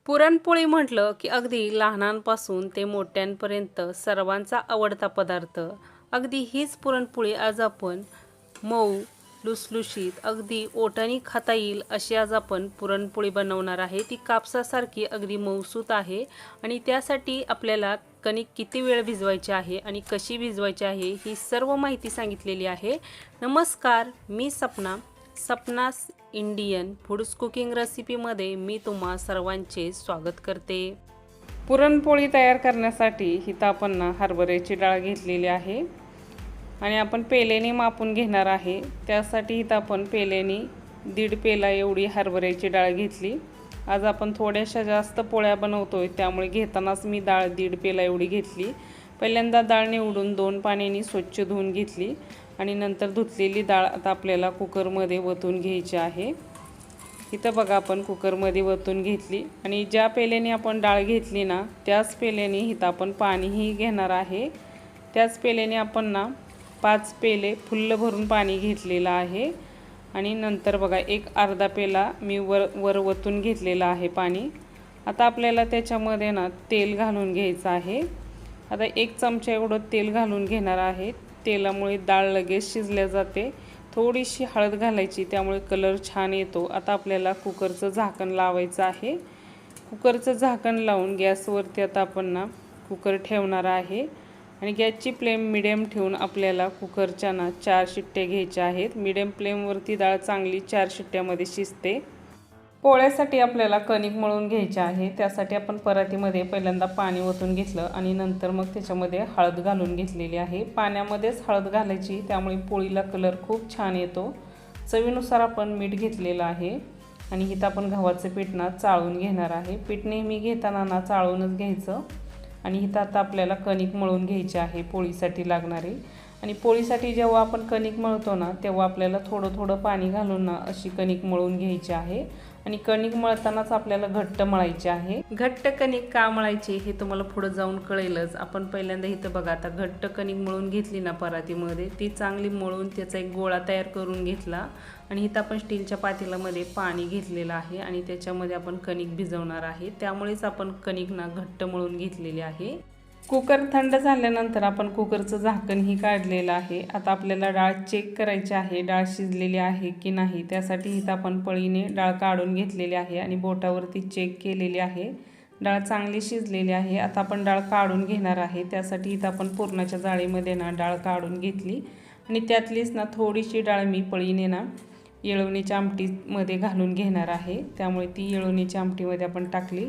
पुरणपोळी म्हटलं की अगदी लहानांपासून ते मोठ्यांपर्यंत सर्वांचा आवडता पदार्थ. अगदी हीच पुरणपोळी आज आपण मऊ, लुसलुशीत, अगदी ओठांनी खाता येईल अशी आज आपण पुरणपोळी बनवणार आहे. ती कापसासारखी अगदी मऊसूत आहे आणि त्यासाठी आपल्याला कणिक किती वेळ भिजवायची आहे आणि कशी भिजवायची आहे ही सर्व माहिती सांगितलेली आहे. नमस्कार, मी सपनास इंडियन फूड्स कुकिंग रेसिपीमध्ये मी तुम्हा सर्वांचे स्वागत करते. पुरणपोळी तयार करण्यासाठी इथं आपण हरभऱ्याची डाळ घेतलेली आहे आणि आपण पेलेने मापून घेणार आहे. त्यासाठी इथं आपण पेलेने 1.5 पेला एवढी हरभऱ्याची डाळ घेतली. आज आपण थोड्याशा जास्त पोळ्या बनवतोय त्यामुळे घेतानाच मी डाळ 1.5 पेला एवढी घेतली. पहिल्यांदा डाळ निवडून 2 पाण्याने स्वच्छ धुवून घेतली आणि नंतर धुतलेली डाळ आता आपल्याला कुकरमध्ये वतून घ्यायची आहे. इथं बघा आपण कुकरमध्ये वतून घेतली आणि ज्या पेल्याने आपण डाळ घेतली ना त्याच पेल्याने इथं आपण पाणीही घेणार आहे. त्याच पेल्याने आपण 5 पेले फुल्ल भरून पाणी घेतलेलं आहे आणि नंतर बघा एक अर्धा पेला मी वर वतून घेतलेलं आहे पाणी. आता आपल्याला त्याच्यामध्ये तेल घालून घ्यायचं आहे. आता 1 चमचा एवढं तेल घालून घेणार आहे. तेलामुळे डाळ लगेच शिजल्या जाते. थोडीशी हळद घालायची त्यामुळे कलर छान येतो. आता आपल्याला कुकरचं झाकण लावायचं आहे. कुकरचं झाकण लावून गॅसवरती आता आपण कुकर ठेवणार आहे आणि गॅसची फ्लेम मिडियम ठेवून आपल्याला कुकरच्या 4 शिट्ट्या घ्यायच्या आहेत. मिडियम फ्लेमवरती डाळ चांगली 4 शिट्ट्यामध्ये शिजते. पोळ्यासाठी आपल्याला कणिक मळून घ्यायचे आहे. त्यासाठी आपण परातीमध्ये पहिल्यांदा पाणी ओतून घेतलं आणि नंतर मग त्याच्यामध्ये हळद घालून घेतलेली आहे. पाण्यामध्येच हळद घालायची त्यामुळे पोळीला कलर खूप छान येतो. चवीनुसार आपण मीठ घेतलेलं आहे आणि इथं आपण गव्हाचं पीठ चाळून घेणार आहे. पीठ नेहमी घेताना चाळूनच घ्यायचं आणि इथं आता आपल्याला कणिक मळून घ्यायची आहे पोळीसाठी लागणारी. आणि पोळीसाठी जेव्हा आपण कणिक मळतो तेव्हा आपल्याला थोडं थोडं पाणी घालून अशी कणिक मळून घ्यायची आहे आणि कणिक मळतानाच आपल्याला घट्ट मळायची आहे. घट्ट कणिक का मळायची हे तुम्हाला पुढे जाऊन कळेलच. आपण पहिल्यांदा इथं बघा आता घट्ट कणिक मळून घेतली परातीमध्ये ती चांगली मळून त्याचा एक गोळा तयार करून घेतला आणि इथं आपण स्टीलच्या पातेल्यामध्ये पाणी घेतलेलं आहे आणि त्याच्यामध्ये आपण कणिक भिजवणार आहे. त्यामुळेच आपण कणिक घट्ट मळून घेतलेली आहे. कुकर थंड झाल्यानंतर आपण कुकरचं झाकणही काढलेलं आहे. आता आपल्याला डाळ चेक करायची आहे, डाळ शिजलेली आहे की नाही. त्यासाठी इथं आपण पळीने डाळ काढून घेतलेली आहे आणि बोटावरती चेक केलेली आहे. डाळ चांगली शिजलेली आहे. आता आपण डाळ काढून घेणार आहे. त्यासाठी इथं आपण पुरणाच्या जाळीमध्ये डाळ काढून घेतली आणि त्यातलीच थोडीशी डाळ मी पळीने येळवणीच्या आमटीमध्ये घालून घेणार आहे. त्यामुळे ती येळवणीच्या आमटीमध्ये आपण टाकली.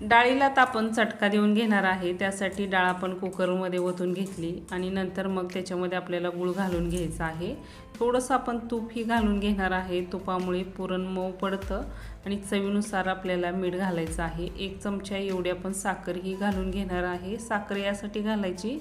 डाळीला तर आपण चटका देऊन घेणार आहे. त्यासाठी डाळ आपण कुकरमध्ये ओतून घेतली आणि नंतर मग त्याच्यामध्ये आपल्याला गूळ घालून घ्यायचा आहे. थोडंसं आपण तूपही घालून घेणार आहे. तुपामुळे पुरण मऊ पडतं आणि चवीनुसार आपल्याला मीठ घालायचं आहे. 1 चमचा एवढी आपण साखरही घालून घेणार आहे. साखर यासाठी घालायची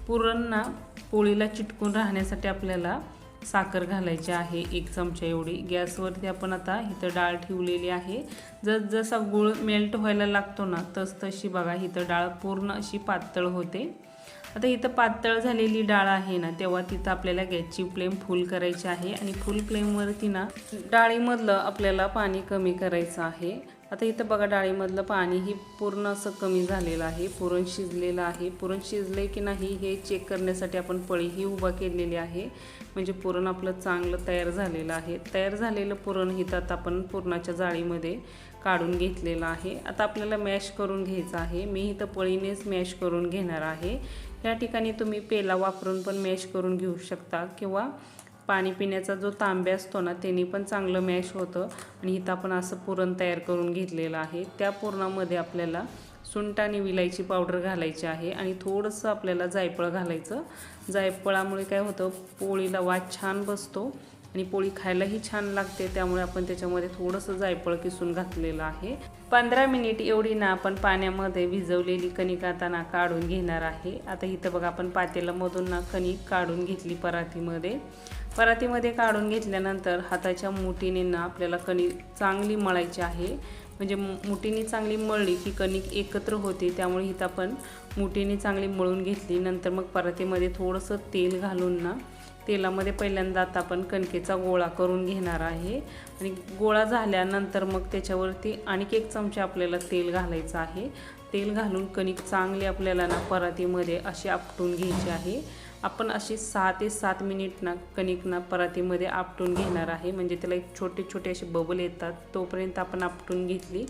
पुरण पोळीला चिटकून राहण्यासाठी आपल्याला साखर घालायची आहे. 1 चमचा एवढी. गॅसवरती आपण आता इथं डाळ ठेवलेली आहे. जसा गूळ मेल्ट व्हायला लागतो तशी बघा इथं डाळ पूर्ण अशी पातळ होते. आता इथं पातळ झालेली डाळ आहे तेव्हा तिथं आपल्याला गॅसची फ्लेम फुल करायची आहे आणि फुल फ्लेमवरती डाळीमधलं आपल्याला पाणी कमी करायचं आहे. आता इथं बघा डाळीमधलं पाणीही पूर्ण असं कमी झालेलं आहे. पुरण शिजलेलं आहे. पुरण शिजले की नाही हे चेक करण्यासाठी आपण पळीही उभा केलेली आहे. म्हणजे पुरण आपलं चांगलं तयार झालेलं आहे. तयार झालेलं पुरण इथं आता आपण पुरणाच्या जाळीमध्ये काढून घेतलेलं आहे. आता आपल्याला मॅश करून घ्यायचं आहे. मी इथं पळीनेच मॅश करून घेणार आहे. या ठिकाणी तुम्ही पेला वापरून पण मॅश करून घेऊ शकता किंवा पाणी पिण्याचा जो तांब्या असतो त्याने पण चांगलं मॅश होतं. आणि इथं आपण असं पुरण तयार करून घेतलेलं आहे. त्या पुरणामध्ये आपल्याला सुंठ आणि विलायची पावडर घालायची आहे आणि थोडंसं आपल्याला जायफळ घालायचं. जायफळामुळे काय होतं पोळीला वास छान बसतो आणि पोळी खायलाही छान लागते. त्यामुळे आपण त्याच्यामध्ये थोडंसं जायफळ किसून घातलेलं आहे. 15 मिनिट एवढी आपण पाण्यामध्ये भिजवलेली कणिक आता काढून घेणार आहे. आता इथं बघा आपण पातेल्यामधून कणिक काढून घेतली परातीमध्ये काढून घेतल्यानंतर हाताच्या मुठीने आपल्याला कणिक चांगली मळायची आहे. म्हणजे मुठीने चांगली मळली की कणिक एकत्र होते. त्यामुळे इथं आपण मुठीने चांगली मळून घेतली. नंतर मग परातीमध्ये थोडंसं तेल घालून तेलामध्ये पहिल्यांदा आता आपण कणकेचा गोळा करून घेणार आहे आणि गोळा झाल्यानंतर मग त्याच्यावरती आणखी 1 चमचा आपल्याला तेल घालायचं आहे। तेल घालून कणिक चांगली आपल्याला ना परातीमध्ये अशी आपटून घ्यायची आहे। आपण अशी 6 ते 7 मिनिट ना कणिक ना परातीमध्ये आपटून घेणार आहे, म्हणजे त्याला एक छोटे छोटे असे बबल येतात तोपर्यंत आपण आपटून घेतली।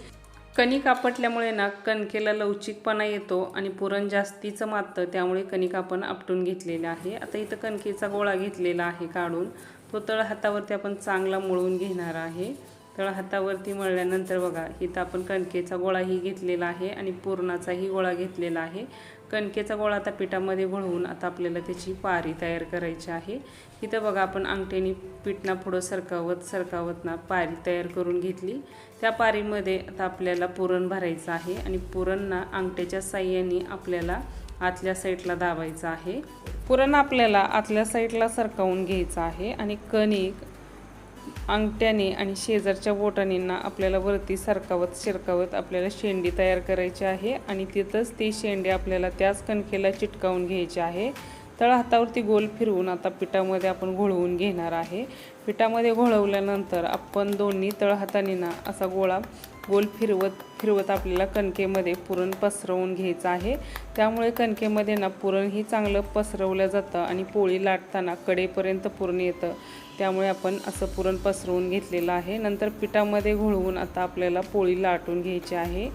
कणिक आपटल्यामुळे ना कणकेला लवचिकपणा येतो आणि पुरण जास्तीचं माततं, त्यामुळे कणिक आपण आपटून घेतलेला आहे। आता इथं कणकेचा गोळा घेतलेला आहे काढून, तो तळ हातावरती आपण चांगला मळून घेणार आहे। तळ हातावरती मळल्यानंतर बघा इथं आपण कणकेचा गोळाही घेतलेला आहे आणि पुरणाचाही गोळा घेतलेला आहे। कणकेचा गोळा आता पिठामध्ये घोळवून आता आपल्याला त्याची पारी तयार करायची आहे। इथं बघा आपण अंगठ्याने पीठ पुढं सरकावत ना पारी तयार करून घेतली। त्या पारीमध्ये आता आपल्याला पुरण भरायचं आहे आणि पुरण ना अंगठ्याच्या साहाय्याने आपल्याला आतल्या साईडला दाबायचं आहे। पुरण आपल्याला आतल्या साईडला सरकवून घ्यायचं आहे आणि कणिक अंगठ्याने आणि शेजारच्या बोटांना आपल्याला वरती सरकावत आपल्याला शेंडी तयार करायची आहे आणि तिथंच ती शेंडी आपल्याला त्याच कणकेला चिटकावून घ्यायची आहे। तळ हातावरती गोल फिरवून आता पिठामध्ये आपण घोळवून घेणार आहे। पिठामध्ये घोळवल्यानंतर आपण दोन्ही तळ हातांनी ना असा गोळा गोल फिरवत आपल्याला कणकेमध्ये पुरण पसरवून घ्यायचं आहे। त्यामुळे कणकेमध्ये ना पुरणही चांगलं पसरवलं जातं आणि पोळी लाटताना कडेपर्यंत पुरण येतं, त्यामुळे आपण असं पुरण पसरवून घेतलेलं आहे। नंतर पिठामध्ये घोळवून आता आपल्याला पोळी लाटून घ्यायची आहे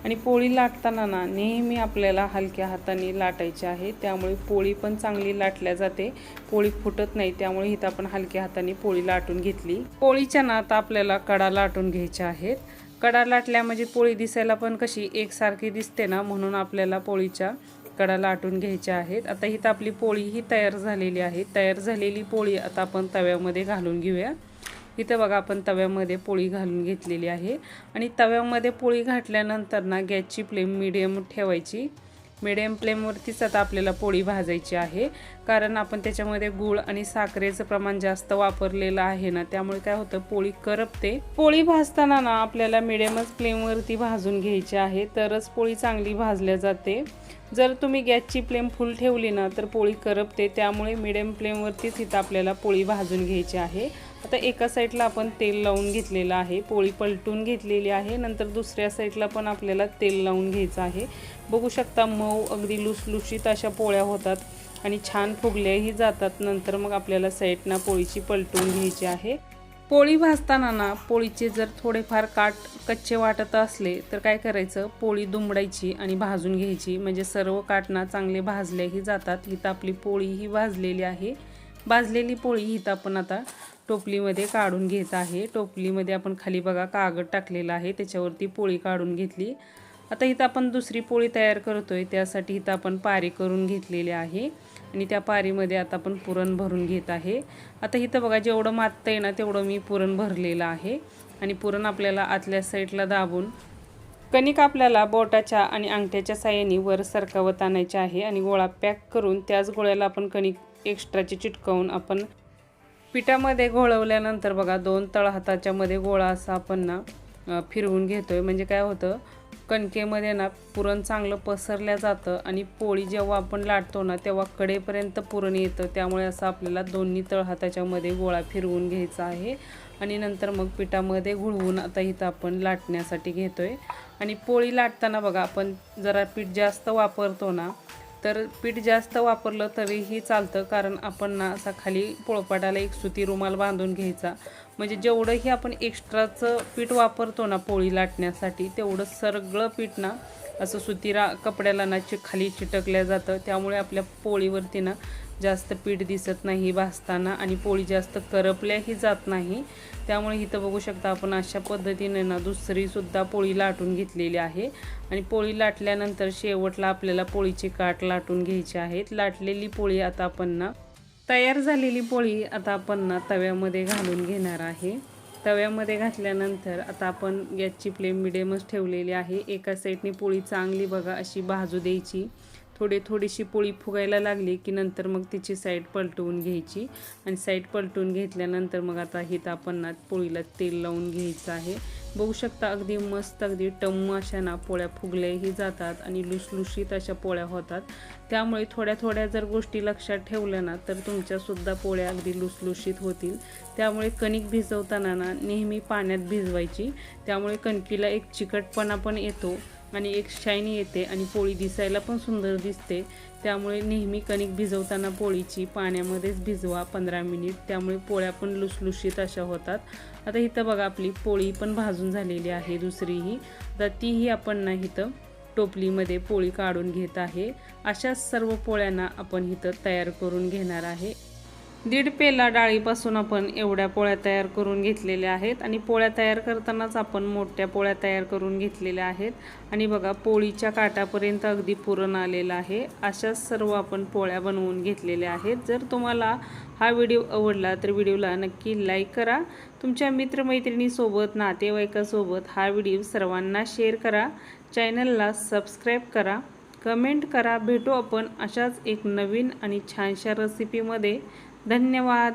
आणि पोळी लाटताना ना नेहमी आपल्याला हलक्या हाताने लाटायची आहे, त्यामुळे पोळी पण चांगली लाटल्या जाते, पोळी फुटत नाही। त्यामुळे इथं आपण हलक्या हाताने पोळी लाटून घेतली। पोळीच्या ना आता आपल्याला कडा लाटून घ्यायच्या आहेत। कडा लाटल्या म्हणजे पोळी दिसायला पण कशी एकसारखी दिसते ना, म्हणून आपल्याला पोळीच्या कडा लाटून घ्यायच्या आहेत। आता इथं आपली पोळी ही तयार झालेली आहे। तयार झालेली पोळी आता आपण तव्यामध्ये घालून घेऊया। इथं बघा आपण तव्यामध्ये पोळी घालून घेतलेली आहे आणि तव्यामध्ये पोळी घातल्यानंतर ना गॅसची फ्लेम मीडियम ठेवायची। मीडियम फ्लेमवरतीच आता आपल्याला पोळी भाजायची आहे, कारण आपण त्याच्यामध्ये गूळ आणि साखरेचं प्रमाण जास्त वापरलेलं आहे ना, त्यामुळे काय होतं पोळी करपते। पोळी भाजताना ना आपल्याला मीडियमच फ्लेमवरती भाजून घ्यायची आहे, तरच पोळी चांगली भाजल्या जाते। जर तुम्ही गॅसची फ्लेम फुल ठेवली ना तर पोळी करपते, त्यामुळे मीडियम फ्लेमवरतीच इथं आपल्याला पोळी भाजून घ्यायची आहे। आता एका साईडला आपण तेल लावून घेतलेलं आहे, पोळी पलटून घेतलेली आहे, नंतर दुसऱ्या साईडला पण आपल्याला तेल लावून घ्यायचं आहे। बघू शकता मऊ अगदी लुसलुशीत अशा पोळ्या होतात आणि छान फुगल्याही जातात। नंतर मग आपल्याला साईडना पोळीची पलटून घ्यायची आहे। पोळी भाजताना ना पोळीचे जर थोडेफार काट कच्चे वाटत असले तर काय करायचं, पोळी दुमडायची आणि भाजून घ्यायची, म्हणजे सर्व काट ना चांगले भाजलेही जातात। इथं आपली पोळी ही भाजलेली आहे। भाजलेली पोळी इथं आपण आता टोपलीमध्ये काढून घेत आहे। टोपलीमध्ये आपण खाली बघा कागद टाकलेला आहे, त्याच्यावरती पोळी काढून घेतली। आता इथं आपण दुसरी पोळी तयार करतोय, त्यासाठी इथं आपण पारी करून घेतलेली आहे आणि त्या पारीमध्ये आता आपण पुरण भरून घेत आहे। आता इथं बघा जेवढं माततंय ना तेवढं मी पुरण भरलेलं आहे आणि पुरण आपल्याला आतल्या साईडला दाबून कणिक आपल्याला बोटाच्या आणि अंगठ्याच्या साहाय्याने वर सरकावत आणायचे आहे आणि गोळा पॅक करून त्याच गोळ्याला आपण कणिक एक्स्ट्राची चिटकावून आपण पिठामध्ये घोळवल्यानंतर बघा 2 तळहाताच्या मध्ये गोळा असा आपण ना फिरवून घेतोय, म्हणजे काय होतं कणकेमध्ये ना पुरण चांगलं पसरल्या जातं आणि पोळी जेव्हा आपण लाटतो ना तेव्हा कडेपर्यंत पुरण येतं। त्यामुळे असं आपल्याला दोन्ही तळहाताच्या मध्ये गोळा फिरवून घ्यायचा आहे आणि नंतर मग पिठामध्ये घोळवून आता इथं आपण लाटण्यासाठी घेतोय। आणि पोळी लाटताना बघा आपण जरा पीठ जास्त वापरतो ना, तर पीठ जास्त वापरलं तरीही चालतं, कारण आपण ना असा खाली पोळपाटाला एक सुती रुमाल बांधून घ्यायचा, म्हणजे जेवढंही आपण एक्स्ट्राचं पीठ वापरतो ना पोळी लाटण्यासाठी तेवढं सगळं पीठ ना असं सुती कपड्याला ना खाली चिटकल्या जातं। त्यामुळे आपल्या पोळीवरती ना जास्त पीठ दिसत नाही भाजताना आणि पोळी जास्त करपल्याही जात नाही। त्यामुळे इथं बघू शकता आपण अशा पद्धतीने ना दुसरीसुद्धा पोळी लाटून घेतलेली आहे आणि पोळी लाटल्यानंतर शेवटला आपल्याला पोळीचे काठ लाटून घ्यायचे आहेत। लाटलेली पोळी आता आपण ना तयार झालेली पोळी आता आपण ना तव्यामध्ये घालून घेणार आहे। तव्यामध्ये घातल्यानंतर आता आपण गॅसची फ्लेम मिडियमच ठेवलेली आहे। एका साईडने पोळी चांगली बघा अशी भाजू द्यायची, थोडीशी पोळी फुगायला लागली की नंतर मग तिची साईड पलटवून घ्यायची आणि साईड पलटवून घेतल्यानंतर मग आता इथं आपण ना पोळीला तेल लावून घ्यायचं आहे। बघू शकता अगदी मस्त अगदी टम्म अशा ना पोळ्या फुगल्याही जातात आणि लुसलुशीत अशा पोळ्या होतात। त्यामुळे थोड्या जर गोष्टी लक्षात ठेवल्या ना तर तुमच्यासुद्धा पोळ्या अगदी लुसलुशीत होतील। त्यामुळे कणिक भिजवताना ना नेहमी पाण्यात भिजवायची, त्यामुळे कणकीला एक चिकटपणा पण येतो आणि एक शाईन येते आणि पोळी दिसायला पण सुंदर दिसते। त्यामुळे नेहमी कणिक भिजवताना पोळीची पाण्यामध्येच भिजवा 15 मिनिट, त्यामुळे पोळ्या पण लुसलुशीत अशा होतात। आता इथं बघा आपली पोळी पण भाजून झालेली आहे दुसरीही। आता तीही आपण ना इथं टोपलीमध्ये पोळी काढून घेत आहे। अशाच सर्व पोळ्यांना आपण इथं तयार करून घेणार आहे। 1.5 पेला डाळीपासून आपण एवढ्या पोळ्या तयार करून घेतलेल्या आहेत आणि पोळ्या तयार करतानाच आपण मोठ्या पोळ्या तयार करून घेतलेल्या आहेत आणि बघा पोळीच्या काठापर्यंत अगदी पुरण आलेलं आहे। अशाच सर्व आपण पोळ्या बनवून घेतलेल्या आहेत। जर तुम्हाला हा व्हिडिओ आवडला तर व्हिडिओला नक्की लाईक करा, तुमच्या मित्रमैत्रिणीसोबत नातेवाईकासोबत हा व्हिडिओ सर्वांना शेअर करा, चॅनलला सबस्क्राईब करा, कमेंट करा। भेटू आपण अशाच एक नवीन आणि छानशा रेसिपीमध्ये। धन्यवाद।